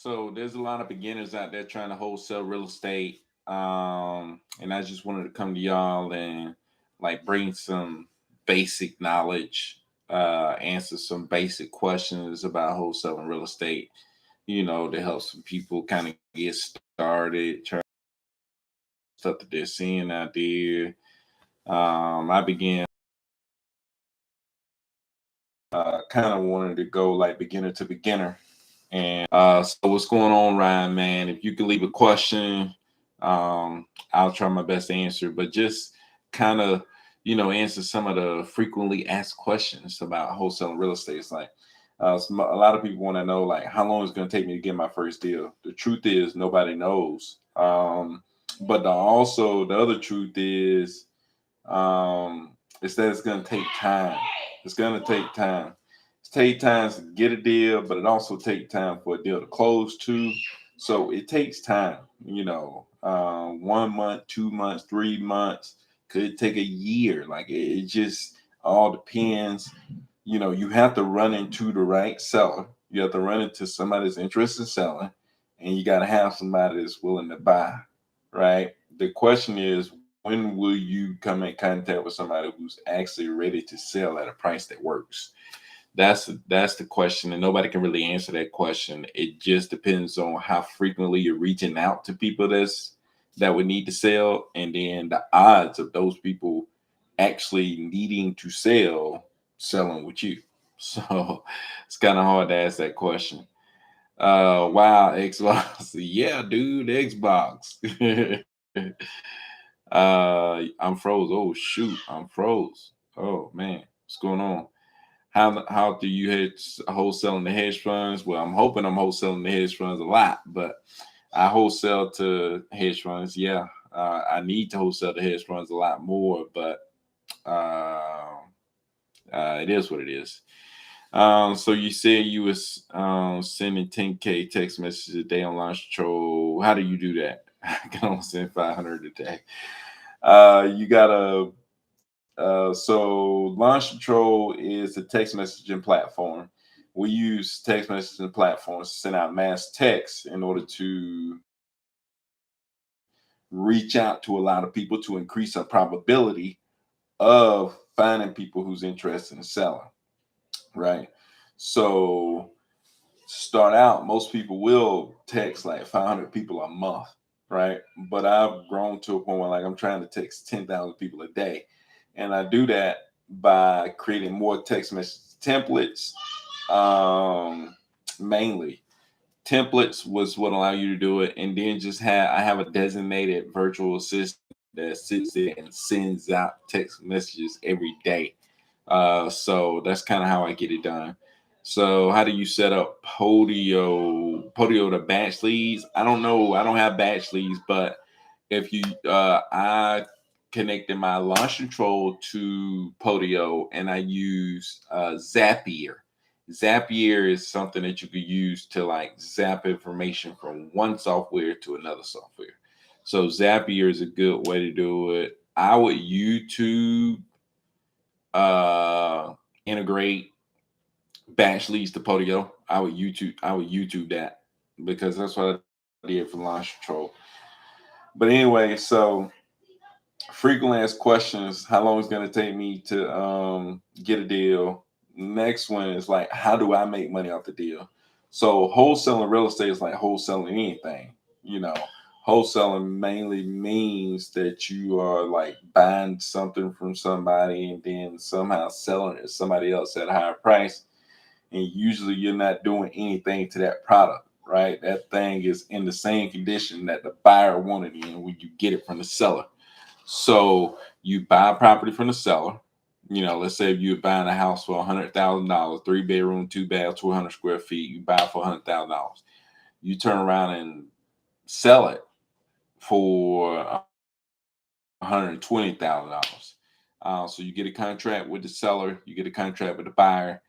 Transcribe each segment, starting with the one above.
So there's a lot of beginners out there trying to wholesale real estate. And I just wanted to come to y'all and like bring some basic knowledge, answer some basic questions about wholesaling real estate, to help some people kind of get started, try stuff that they're seeing out there. I began kind of wanted to go like beginner to beginner. And so what's going on, Ryan, man? If you could leave a question, I'll try my best to answer, but just kind of, answer some of the frequently asked questions about wholesaling real estate. It's like a lot of people want to know, like, how long is it going to take me to get my first deal? The truth is, nobody knows. But also, the other truth is that it's going to take time. It's going to take time. Take time to get a deal, but it also takes time for a deal to close too. So it takes time, 1 month, 2 months, 3 months, could take a year. Like it just all depends. You have to run into the right seller. You have to run into somebody that's interested in selling, and you got to have somebody that's willing to buy, right? The question is, when will you come in contact with somebody who's actually ready to sell at a price that works? That's the question, and nobody can really answer that question. It just depends on how frequently you're reaching out to people that would need to sell, and then the odds of those people actually needing to sell selling with you. So it's kind of hard to ask that question. Wow, Xbox. Yeah, dude, Xbox. I'm froze. Oh shoot, I'm froze. Oh man, what's going on? How do you wholesaling the hedge funds? Well, I'm hoping I'm wholesaling the hedge funds a lot, but I wholesale to hedge funds. Yeah, I need to wholesale the hedge funds a lot more, but uh, it is what it is. So you said you was sending 10K text messages a day on launch control. How do you do that? I can only send 500 a day. You gotta so Launch Control is a text messaging platform. We use text messaging platforms to send out mass text in order to reach out to a lot of people to increase our probability of finding people who's interested in selling, right? So start out, most people will text like 500 people a month, right? But I've grown to a point where like I'm trying to text 10,000 people a day. And I do that by creating more text message templates. Mainly templates was what allow you to do it. And then I have a designated virtual assistant that sits there and sends out text messages every day. So that's kind of how I get it done. So how do you set up Podio to batch leads? I don't know. I don't have batch leads, but if you I connected my launch control to Podio and I use Zapier. Zapier is something that you could use to like zap information from one software to another software. So Zapier is a good way to do it. I would YouTube uh integrate batch leads to Podio. I would YouTube that because that's what I did for launch control. But anyway, so frequently asked questions, how long is going to take me to get a deal? Next one is like, how do I make money off the deal? So wholesaling real estate is like wholesaling anything, you know. Wholesaling mainly means that you are like buying something from somebody and then somehow selling it to somebody else at a higher price, and usually you're not doing anything to that product, right? That thing is in the same condition that the buyer wanted it in when you get it from the seller. So you buy a property from the seller. Let's say if you're buying a house for $100,000, 3 bedroom, 2 bath, 200 square feet, you buy it for $100,000. You turn around and sell it for $120,000. So you get a contract with the seller, you get a contract with the buyer,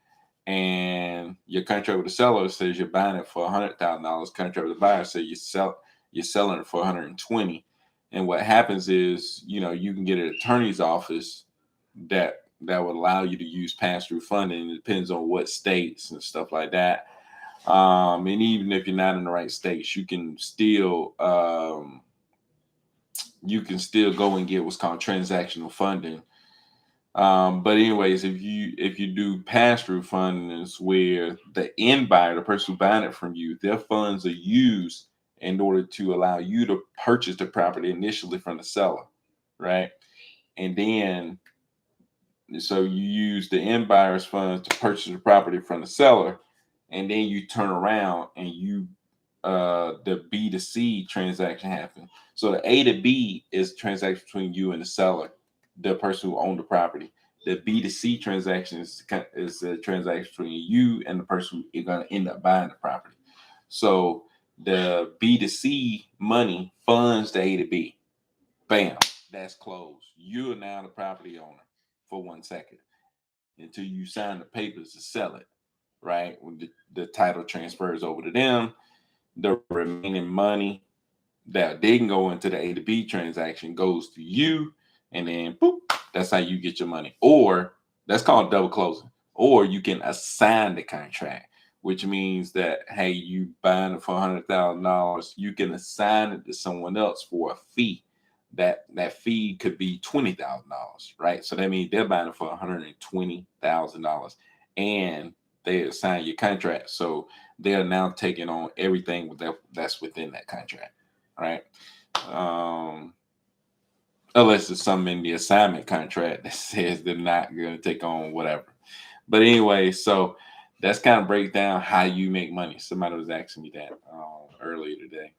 and your contract with the seller says you're buying it for $100,000. Contract with the buyer says you're selling it for 120. And what happens is, you can get an attorney's office that would allow you to use pass through funding. It depends on what states and stuff like that. And even if you're not in the right states, you can still go and get what's called transactional funding. But anyways, if you do pass through fundings where the end buyer, the person who's buying it from you, their funds are used in order to allow you to purchase the property initially from the seller, right? And then so you use the end buyer's funds to purchase the property from the seller, and then you turn around and the B to C transaction happens. So the A to B is transaction between you and the seller, the person who owned the property. The B to C transaction is a transaction between you and the person who is going to end up buying the property. So the B to C money funds the A to B. Bam, that's closed. You're now the property owner for 1 second until you sign the papers to sell it, right? When the title transfers over to them, the remaining money that didn't go into the A to B transaction goes to you, and then boop, that's how you get your money. Or that's called double closing. Or you can assign the contract, which means that hey, you buying it for $100,000, you can assign it to someone else for a fee. That fee could be $20,000, right? So that means they're buying it for $120,000, and they assign your contract. So they're now taking on everything that's within that contract, right? Um, Unless there's something in the assignment contract that says they're not going to take on whatever. But anyway, so that's kind of break down how you make money. Somebody was asking me that earlier today.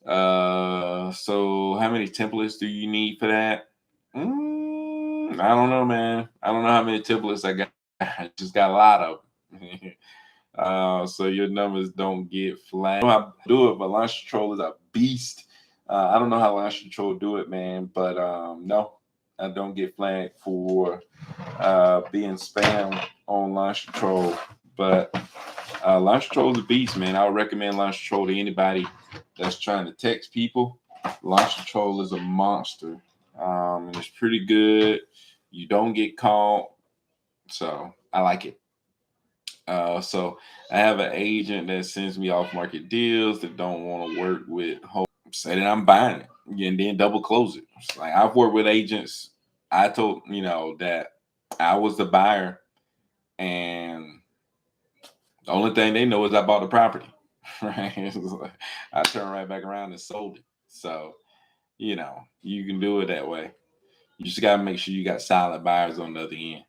So how many templates do you need for that? I don't know, man. I don't know how many templates I got. I just got a lot of them. So your numbers don't get flagged. I don't know how to do it, but Launch Control is a beast. I don't know how Launch Control do it, man, but no, I don't get flagged for being spam on Launch Control. But Launch Control is a beast, man. I would recommend Launch Control to anybody that's trying to text people. Launch Control is a monster. And it's pretty good. You don't get caught, so I like it. So I have an agent that sends me off market deals that don't want to work with say that I'm buying it and then double close it. It's like I've worked with agents. I told that I was the buyer, and the only thing they know is I bought the property. Right? Like, I turned right back around and sold it. So you can do it that way. You just gotta make sure you got solid buyers on the other end.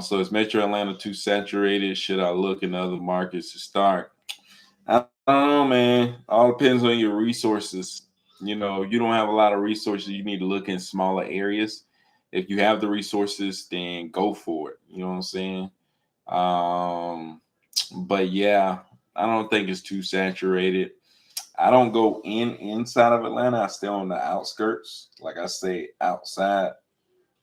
So is Metro Atlanta too saturated? Should I look in other markets to start? I don't know, man. All depends on your resources. You don't have a lot of resources. You need to look in smaller areas. If you have the resources, then go for it. You know what I'm saying? Um, but yeah, I don't think it's too saturated. I don't go inside of Atlanta. I stay on the outskirts. Like I say, outside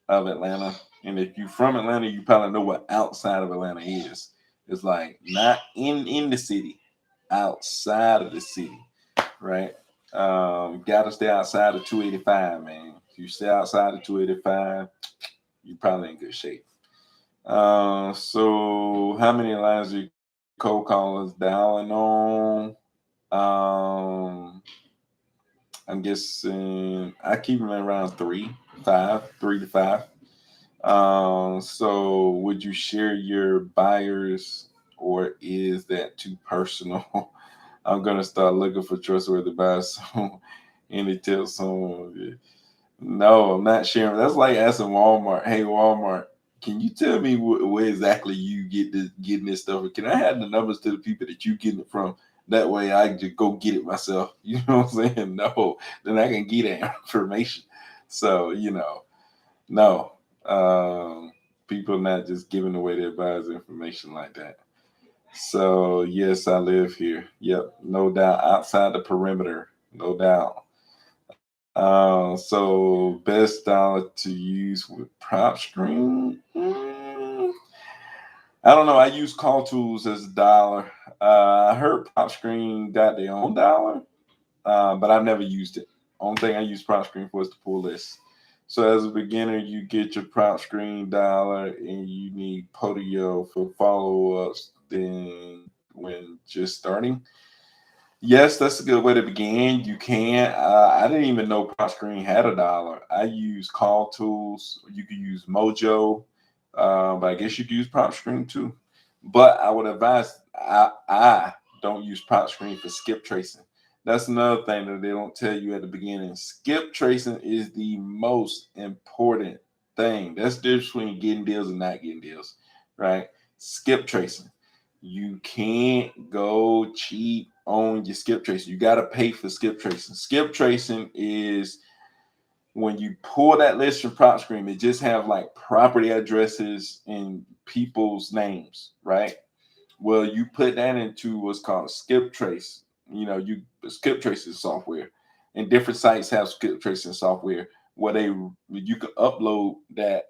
of Atlanta. And if you're from Atlanta, you probably know what outside of Atlanta is. It's like not in the city, outside of the city, right? Gotta stay outside of 285, man. If you stay outside of 285, you probably in good shape. So how many lines are cold callers dialing on? Um, I'm guessing I keep them around 3 to 5. So would you share your buyers, or is that too personal? I'm gonna start looking for trustworthy buyers. So any tips on? No, I'm not sharing. That's like asking Walmart. Hey, Walmart, can you tell me where exactly you getting this stuff? Can I have the numbers to the people that you getting it from? That way, I can just go get it myself. You know what I'm saying? No, then I can get that information. So no, people not just giving away their buyers information like that. So yes, I live here. Yep, no doubt. Outside the perimeter, no doubt. So best dollar to use with prop screen. I don't know. I use call tools as a dollar. I heard prop screen got their own dollar, but I've never used it. Only thing I use prop screen for is to pull lists. So as a beginner, you get your prop screen dollar, and you need Podio for follow ups. Then when just starting. Yes, that's a good way to begin. You can. I didn't even know Prop Screen had $1. I use Call Tools. You can use Mojo, but I guess you could use Prop Screen too. But I would advise I don't use Prop Screen for skip tracing. That's another thing that they don't tell you at the beginning. Skip tracing is the most important thing. That's the difference between getting deals and not getting deals, right? Skip tracing. You can't go cheap on your skip tracing. You got to pay for skip tracing. Skip tracing is when you pull that list from Prop Screen, it just have like property addresses and people's names, right? Well, you put that into what's called a skip trace. You skip tracing software, and different sites have skip tracing software where you can upload that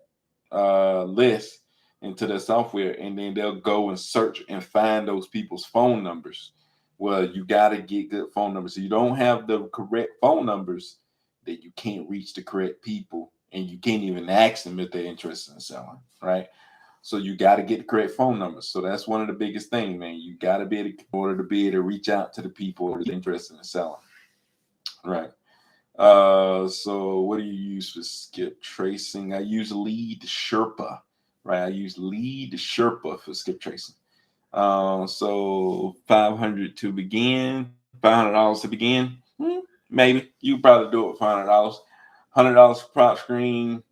list into the software, and then they'll go and search and find those people's phone numbers. Well, you got to get good phone numbers. So you don't have the correct phone numbers, that you can't reach the correct people, and you can't even ask them if they're interested in selling, right? So you got to get the correct phone numbers. So that's one of the biggest things, man. You got to be able to, in order to be able to reach out to the people that are interested in selling, right? So what do you use for skip tracing? I use Lead Sherpa, right? I use Lead Sherpa for skip tracing. So 500 to begin, $500 to begin. Maybe you probably do it with $500. $100 for Prop Screen,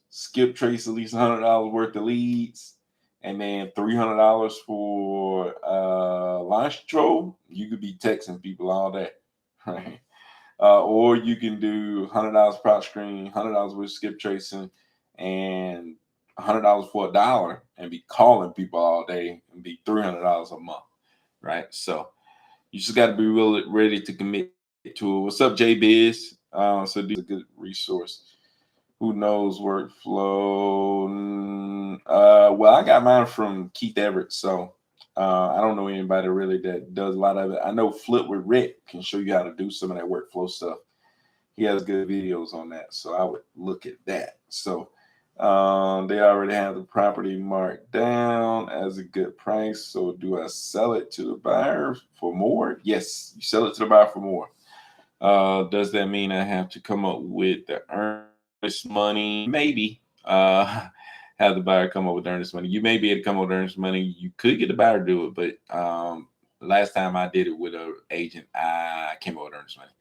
skip trace at least $100 worth of leads, and then $300 for launch control. You could be texting people all day, right? Or you can do $100 Prop Screen, $100 with skip tracing, and $100 for $1, and be calling people all day, and be $300 a month, right? So you just got to be really ready to commit to it. What's up, JBiz? So this is a good resource. Who knows workflow? Well, I got mine from Keith Everett, so I don't know anybody really that does a lot of it. I know Flip with Rick can show you how to do some of that workflow stuff. He has good videos on that, so I would look at that. So they already have the property marked down as a good price. So do I sell it to the buyer for more? Yes, you sell it to the buyer for more. Does that mean I have to come up with the earnest money? Maybe. Have the buyer come up with earnest money. You may be able to come up with earnest money. You could get the buyer to do it, but last time I did it with an agent, I came up with earnest money.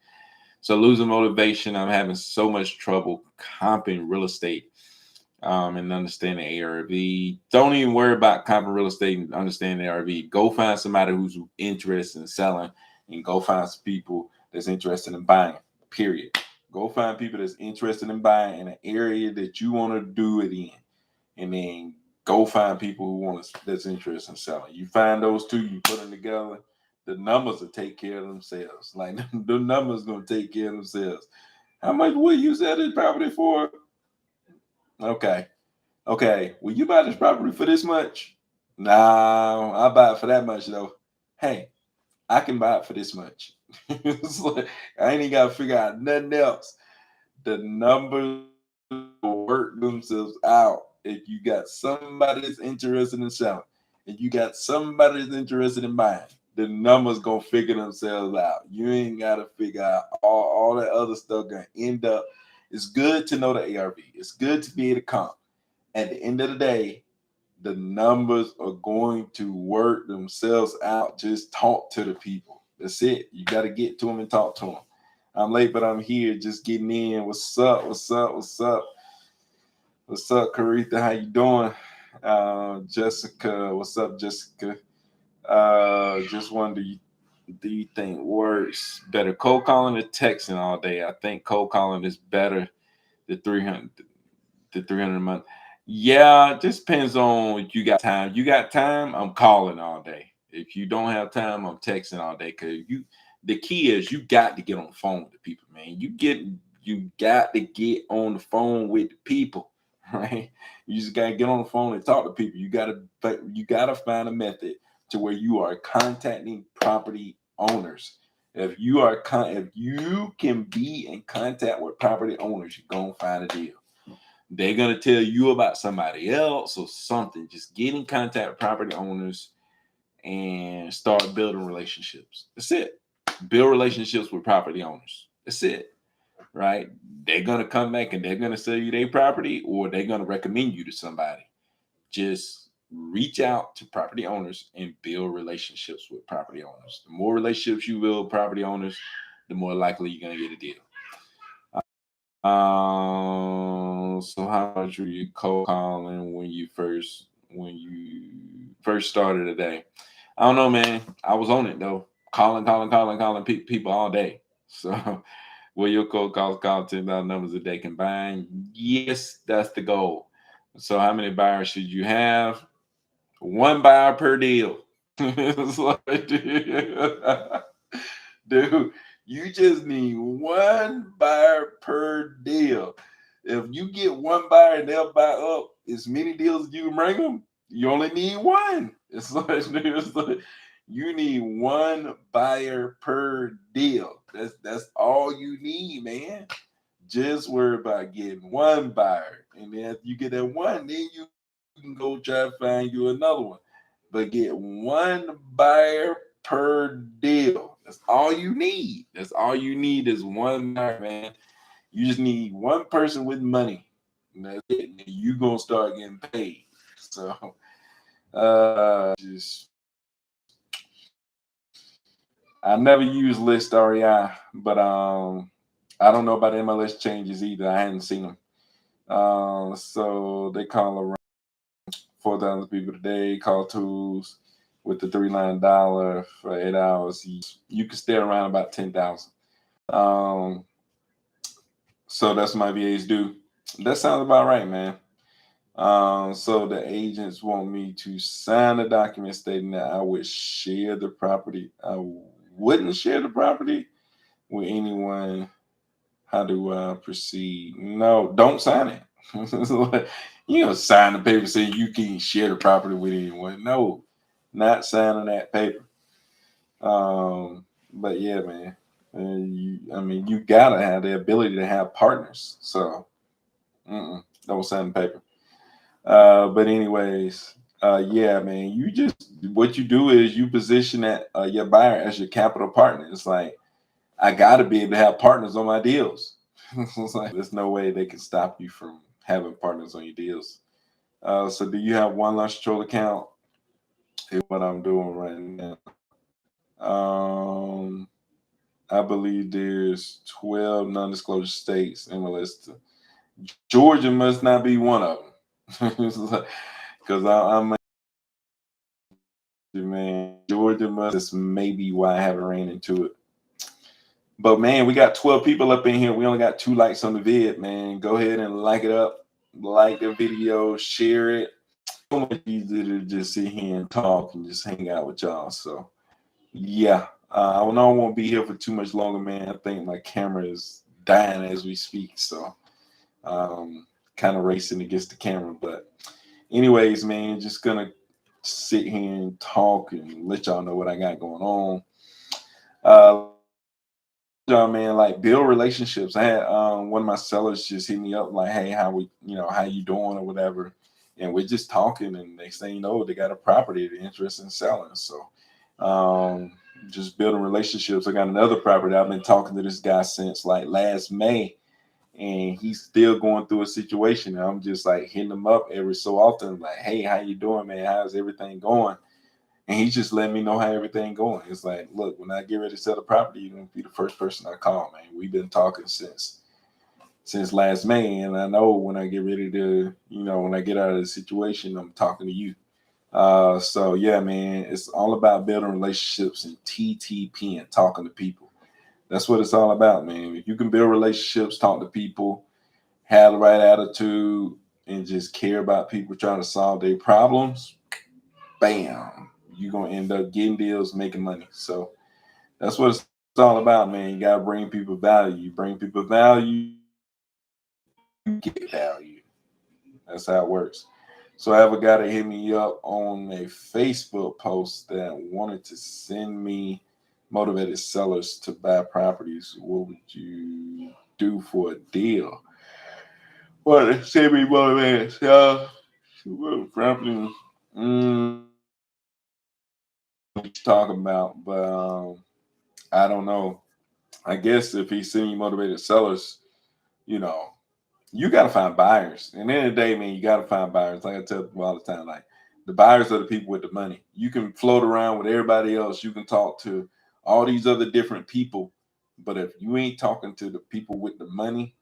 So losing motivation. I'm having so much trouble comping real estate and understanding ARV. Don't even worry about comping real estate and understanding ARV. Go find somebody who's interested in selling, and go find some people that's interested in buying, period. Go find people that's interested in buying in an area that you want to do it in, and then go find people that's interested in selling. You find those two, you put them together, the numbers will take care of themselves. Like the numbers gonna take care of themselves. How much will you sell this property for? Okay. Will you buy this property for this much? Nah, I'll buy it for that much though. Hey, I can buy it for this much. It's like, I ain't even got to figure out nothing else. The numbers will work themselves out. If you got somebody that's interested in selling, and you got somebody that's interested in buying, the numbers gonna figure themselves out. You ain't gotta figure out all that other stuff gonna end up. It's good to know the ARV. It's good to be able to comp. At the end of the day, the numbers are going to work themselves out. Just talk to the people. That's it. You got to get to them and talk to them. I'm late, but I'm here, just getting in. What's up? What's up? What's up? What's up, Caretha? How you doing? Jessica, what's up, Jessica? Just wonder, do you think works better, cold calling or texting all day? I think cold calling is better. The 300 a month. Yeah, it just depends on if you got time. You got time, I'm calling all day. If you don't have time, I'm texting all day. Cause the key is you got to get on the phone with the people, man. You got to get on the phone with the people, right? You just gotta get on the phone and talk to people. You gotta find a method to where you are contacting property owners. If you can be in contact with property owners, you're gonna find a deal. They're going to tell you about somebody else or something. Just get in contact with property owners and start building relationships. That's it. Build relationships with property owners. That's it. Right? They're gonna come back and they're gonna sell you their property, or they're gonna recommend you to somebody. Just reach out to property owners and build relationships with property owners. The more relationships you build with property owners, the more likely you're gonna get a deal. So how much were you cold calling when you first started today? I don't know, man. I was on it though, calling people all day. So, will your cold calls call 10,000 numbers a day combined? Yes, that's the goal. So, how many buyers should you have? One buyer per deal. It's like, dude, you just need one buyer per deal. If you get one buyer and they'll buy up as many deals as you can bring them, you only need one. It's like you need one buyer per deal. That's all you need, man. Just worry about getting one buyer, and then if you get that one, then you can go try to find you another one. But get one buyer per deal. That's all you need. That's all you need is one buyer, man. You just need one person with money. And that's it. And you gonna start getting paid. So just I never use List REI, but I don't know about MLS changes either. I hadn't seen them. So they call around 4,000 people today. Call tools with the $3 line for 8 hours. You can stay around about 10,000. Um, so that's what my VAs do. That sounds about right, man. So the agents want me to sign a document stating that I would share the property. I wouldn't share the property with anyone. How do I proceed? No, don't sign it. You don't sign the paper saying you can share the property with anyone. No, not signing that paper. But yeah, man. You gotta have the ability to have partners. So don't sign the paper. But anyways, yeah, man. You just what you do is you position that your buyer as your capital partner. It's like I gotta be able to have partners on my deals. It's like there's no way they can stop you from having partners on your deals. So do you have one launch control account? Is what I'm doing right now. Um, I believe there's 12 non-disclosure states in my list. Georgia must not be one of them. Because I'm man, Georgia must. That's maybe why I haven't ran into it. But man, we got 12 people up in here. We only got 2 likes on the vid, man. Go ahead and like it up, like the video, share it. So much easier to just sit here and talk and just hang out with y'all. So yeah, I won't be here for too much longer, man. I think my camera is dying as we speak, so kind of racing against the camera. But anyways, man, just gonna sit here and talk and let y'all know what I got going on. Y'all, man, like build relationships. I had one of my sellers just hit me up like, hey, how you doing or whatever, and we're just talking, and they say, they got a property they're interested in selling. So just building relationships. I got another property. I've been talking to this guy since like last May, and he's still going through a situation. And I'm just like hitting him up every so often, like, hey, how you doing, man? How's everything going? And he's just letting me know how everything going. It's like, look, when I get ready to sell the property, you're gonna be the first person I call, man. We've been talking since last May, and I know when I get ready to, when I get out of the situation, I'm talking to you. So yeah, man, it's all about building relationships and TTP and talking to people. That's what it's all about, man. If you can build relationships, talk to people, have the right attitude, and just care about people trying to solve their problems, bam, you're gonna end up getting deals, making money. So that's what it's all about, man. You gotta bring people value. You bring people value, you get value. That's how it works. So I have a guy that hit me up on a Facebook post that wanted to send me motivated sellers to buy properties. What would you do for a deal? Well, send me motivated sellers to buy properties. he's talking about, but I don't know. I guess if he's seeing motivated sellers, you know, you got to find buyers. And at the end of the day, man, you got to find buyers. Like I tell people all the time, like the buyers are the people with the money. You can float around with everybody else. You can talk to all these other different people, but if you ain't talking to the people with the money,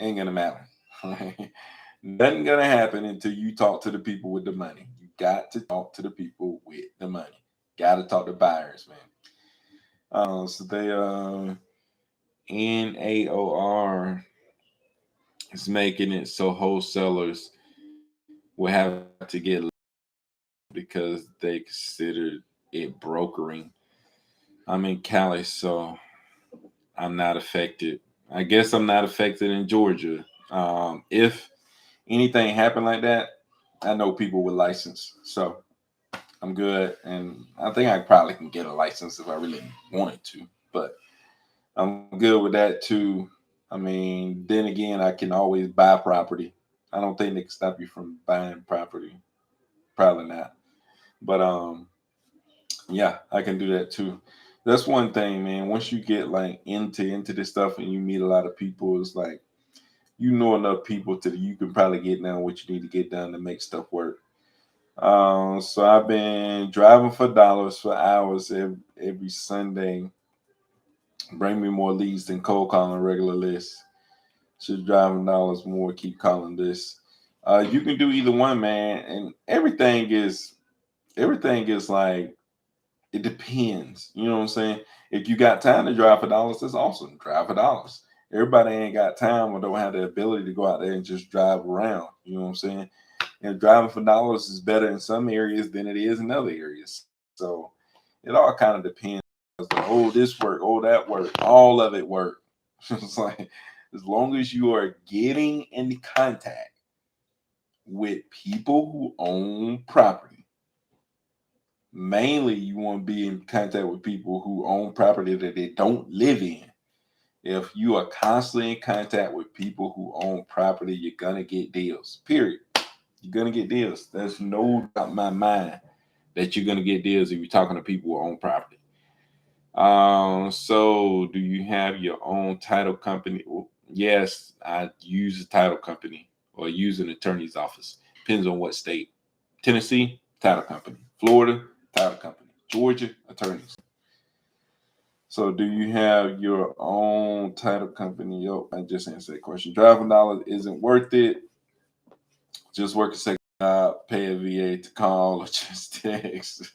ain't gonna matter. Nothing gonna happen until you talk to the people with the money. You got to talk to the people with the money. Got to talk to buyers, man. So they NAOR is making it so wholesalers will have to get because they considered it brokering. I'm in Cali, so I'm not affected. I guess I'm not affected in Georgia. If anything happened like that, I know people with license, so I'm good. And I think I probably can get a license if I really wanted to, but I'm good with that too. I mean, then again, I can always buy property. I don't think they can stop you from buying property. Probably not. But yeah, I can do that too. That's one thing, man. Once you get like into this stuff and you meet a lot of people, it's like you know enough people to you can probably get done what you need to get done to make stuff work. So I've been driving for dollars for hours every Sunday. Bring me more leads than cold calling regular lists. Should driving dollars more. Keep calling this. You can do either one, man, and everything is like it depends. You know what I'm saying? If you got time to drive for dollars, that's awesome. Drive for dollars. Everybody ain't got time or don't have the ability to go out there and just drive around. You know what I'm saying? And driving for dollars is better in some areas than it is in other areas. So it all kind of depends. Like, oh, this work, oh, that work, all of it work. It's like as long as you are getting in contact with people who own property, mainly you want to be in contact with people who own property that they don't live in. If you are constantly in contact with people who own property, you're gonna get deals. Period. You're gonna get deals. There's no doubt in my mind that you're gonna get deals if you're talking to people who own property. So do you have your own title company? Well, yes, I use a title company or use an attorney's office. Depends on what state. Tennessee, title company. Florida, title company. Georgia, attorneys. So do you have your own title company? Yo, I just answered that question. Driving dollars isn't worth it. Just work a second job, pay a VA to call or just text.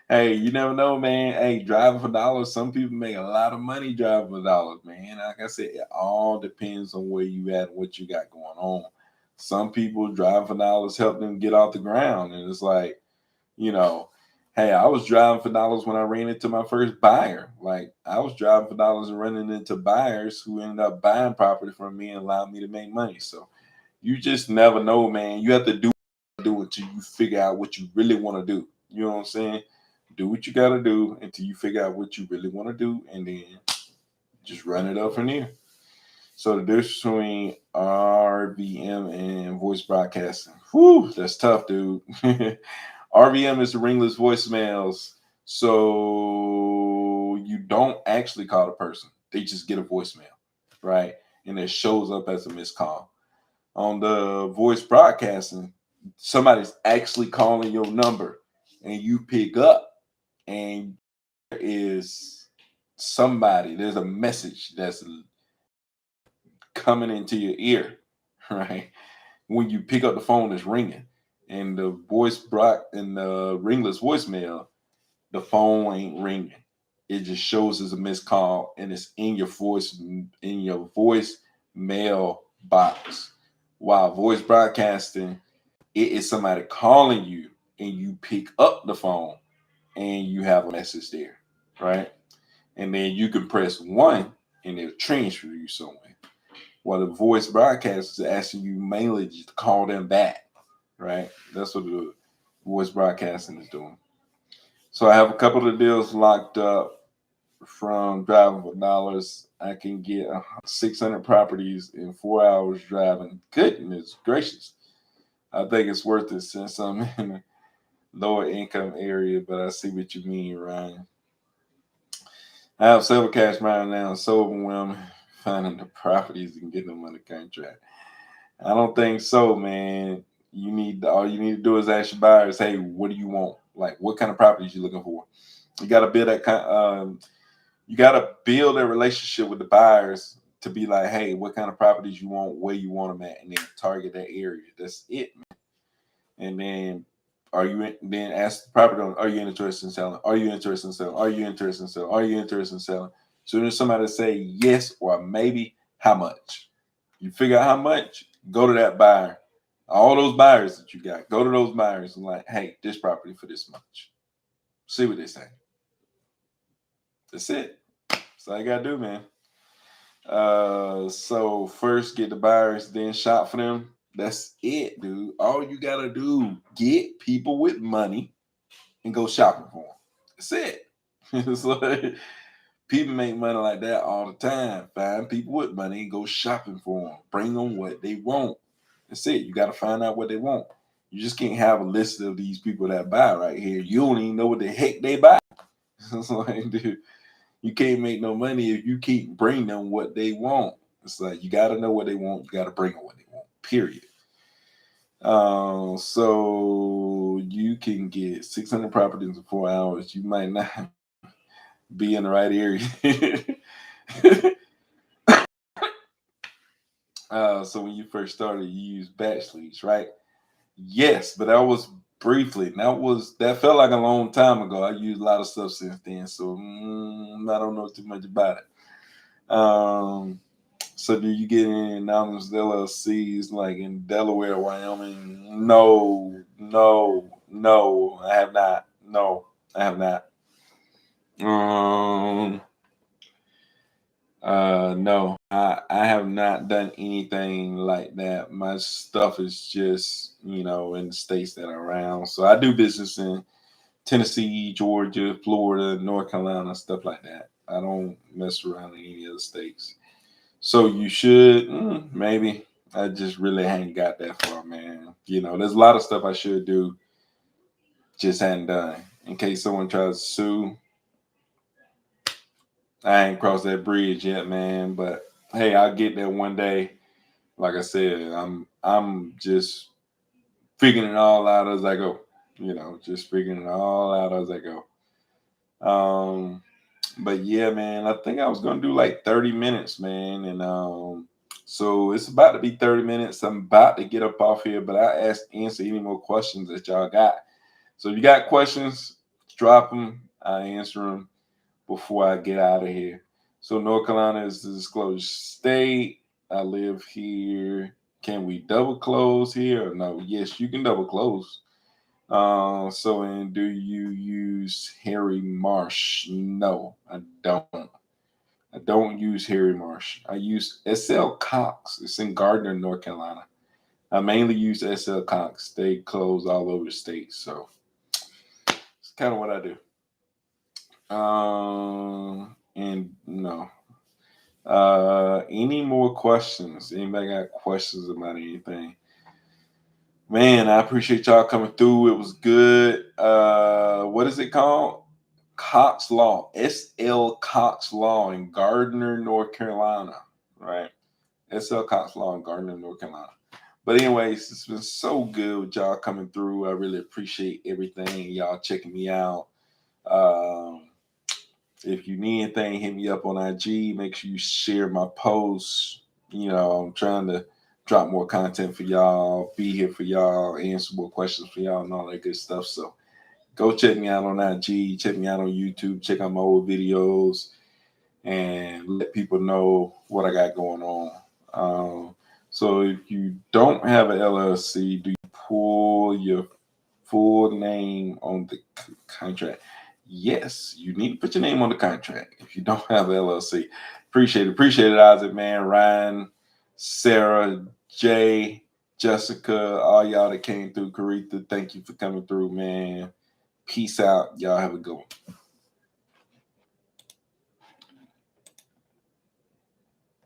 Hey, you never know, man. Hey, driving for dollars. Some people make a lot of money driving for dollars, man. Like I said, it all depends on where you at and what you got going on. Some people driving for dollars help them get off the ground, and it's like, you know, hey, I was driving for dollars when I ran into my first buyer. Like I was driving for dollars and running into buyers who ended up buying property from me and allowed me to make money. So you just never know, man. You have to do until you figure out what you really want to do. You know what I'm saying? Do what you got to do until you figure out what you really want to do, and then just run it up from there. So the difference between RBM and voice broadcasting. Whew, that's tough, dude. RBM is the ringless voicemails. So you don't actually call the person. They just get a voicemail, right? And it shows up as a missed call. On the voice broadcasting, somebody's actually calling your number and you pick up and there is there's a message that's coming into your ear, right? When you pick up the phone, it's ringing. And the voice broad and the ringless voicemail, the phone ain't ringing. It just shows as a missed call and it's in your voice mail box. While voice broadcasting, it is somebody calling you and you pick up the phone and you have a message there, right? And then you can press one and it'll transfer you somewhere. While the voice broadcast is asking you mainly just to call them back, right? That's what the voice broadcasting is doing. So I have a couple of deals locked up from driving for dollars. I can get 600 properties in 4 hours driving. Goodness gracious. I think it's worth it since I'm in lower income area, but I see what you mean, Ryan. I have several cash buyers now, so overwhelmed finding the properties and getting them under contract. I don't think so, man. All you need to do is ask your buyers, hey, what do you want? Like, what kind of properties you looking for? You got to build that kind. You got to build a relationship with the buyers to be like, hey, what kind of properties you want, where you want them at, and then target that area. That's it, man. And then then ask the property owner, are you interested in selling? Are you interested in selling? Are you interested in selling? Are you interested in selling? So there's somebody say yes or maybe, how much? You figure out how much, go to that buyer. All those buyers that you got, go to those buyers and like, hey, this property for this much. See what they say. That's it. That's all you gotta do, man. So first get the buyers, then shop for them. That's it, dude. All you gotta do, get people with money and go shopping for them. That's it. It's like, people make money like that all the time. Find people with money and go shopping for them. Bring them what they want. That's it. You got to find out what they want. You just can't have a list of these people that buy right here. You don't even know what the heck they buy. It's like, dude, you can't make no money if you keep bringing them what they want. It's like you got to know what they want. You got to bring them what they want. Period. So you can get 600 properties in 4 hours. You might not be in the right area. So when you first started, you used batch leads, right? Yes, but that was briefly. That felt like a long time ago. I used a lot of stuff since then, so I don't know too much about it. So do you get any anonymous LLCs like in Delaware, Wyoming? No, I have not. No, I have not. No, I have not done anything like that. My stuff is just, in the states that are around. So I do business in Tennessee, Georgia, Florida, North Carolina, stuff like that. I don't mess around in any other states. So you should, maybe. I just really ain't got that far, man. There's a lot of stuff I should do, just hadn't done. In case someone tries to sue, I ain't crossed that bridge yet, man. But hey, I'll get there one day. Like I said, I'm just figuring it all out as I go. Just figuring it all out as I go. But yeah, man, I think I was gonna do like 30 minutes, man. And so it's about to be 30 minutes. I'm about to get up off here, but I answer any more questions that y'all got. So if you got questions, drop them. I answer them before I get out of here. So North Carolina is the disclosure state. I live here. Can we double close here or no? Yes, you can double close. And do you use Harry Marsh? No, I don't. I don't use Harry Marsh. I use SL Cox. It's in Gardner, North Carolina. I mainly use SL Cox. They close all over the state, so it's kind of what I do. And no. Any more questions? Anybody got questions about anything? Man, I appreciate y'all coming through. It was good. What is it called? Cox Law. SL Cox Law in Gardner, North Carolina. Right? SL Cox Law in Gardner, North Carolina. But anyways, it's been so good with y'all coming through. I really appreciate everything. Y'all checking me out. If you need anything, hit me up on IG. Make sure you share my posts. I'm trying to drop more content for y'all, be here for y'all, answer more questions for y'all, and all that good stuff. So go check me out on IG, check me out on YouTube, check out my old videos, and let people know what I got going on. So if you don't have an LLC, do you pull your full name on the contract? Yes, you need to put your name on the contract if you don't have an LLC. Appreciate it, Isaac, man. Ryan, Sarah, Jay, Jessica, all y'all that came through. Caretha, thank you for coming through, man. Peace out. Y'all have a good one.